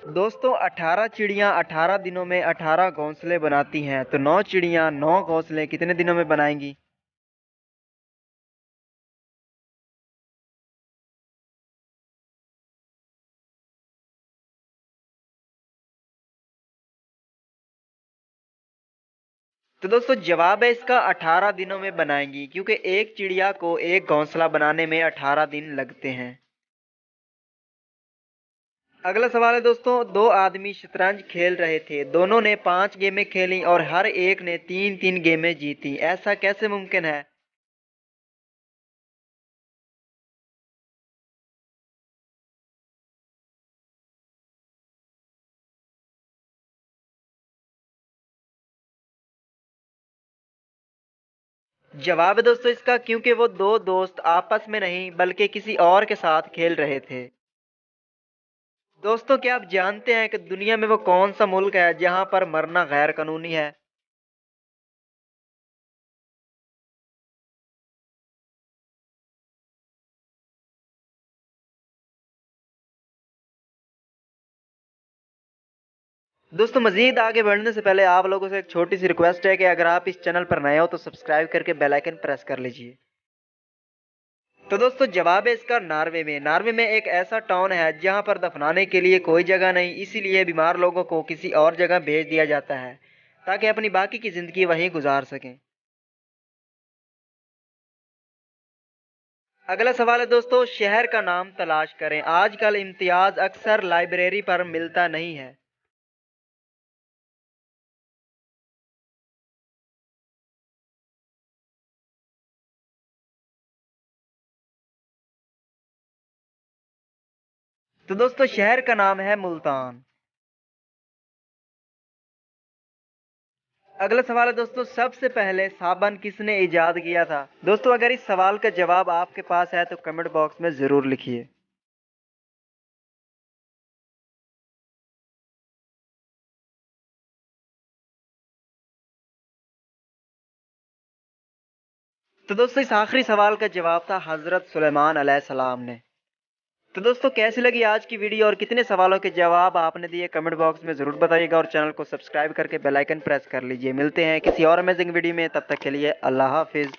दोस्तों 18 चिड़ियाँ 18 दिनों में 18 घोंसले बनाती हैं, तो 9 चिड़ियाँ 9 घोंसले कितने दिनों में बनाएंगी? तो दोस्तों जवाब है इसका 18 दिनों में बनाएंगी, क्योंकि एक चिड़िया को एक घोंसला बनाने में 18 दिन लगते हैं। अगला सवाल है दोस्तों, दो आदमी शतरंज खेल रहे थे। दोनों ने 5 गेमें खेली और हर एक ने 3-3 गेमें जीती। ऐसा कैसे मुमकिन है? जवाब है दोस्तों इसका, क्योंकि वो दो दोस्त आपस में नहीं बल्कि किसी और के साथ खेल रहे थे। दोस्तों क्या आप जानते हैं कि दुनिया में वो कौन सा मुल्क है जहां पर मरना गैर कानूनी है? दोस्तों मजीद आगे बढ़ने से पहले आप लोगों से एक छोटी सी रिक्वेस्ट है कि अगर आप इस चैनल पर नए हो तो सब्सक्राइब करके बेल आइकन प्रेस कर लीजिए। तो दोस्तों जवाब है इसका नॉर्वे में। नॉर्वे में एक ऐसा टाउन है जहां पर दफनाने के लिए कोई जगह नहीं, इसीलिए बीमार लोगों को किसी और जगह भेज दिया जाता है ताकि अपनी बाकी की जिंदगी वहीं गुजार सकें। अगला सवाल है दोस्तों, शहर का नाम तलाश करें। आजकल इम्तियाज अक्सर लाइब्रेरी पर मिलता नहीं है। तो दोस्तों शहर का नाम है मुल्तान। अगला सवाल है दोस्तों, सबसे पहले साबन किसने इजाद किया था? दोस्तों अगर इस सवाल का जवाब आपके पास है तो कमेंट बॉक्स में जरूर लिखिए। तो दोस्तों इस आखिरी सवाल का जवाब था हजरत सुलेमान अलैहिस्सलाम ने। तो दोस्तों कैसी लगी आज की वीडियो और कितने सवालों के जवाब आपने दिए कमेंट बॉक्स में जरूर बताइएगा और चैनल को सब्सक्राइब करके बेल आइकन प्रेस कर लीजिए। मिलते हैं किसी और अमेजिंग वीडियो में, तब तक के लिए अल्लाह हाफिज।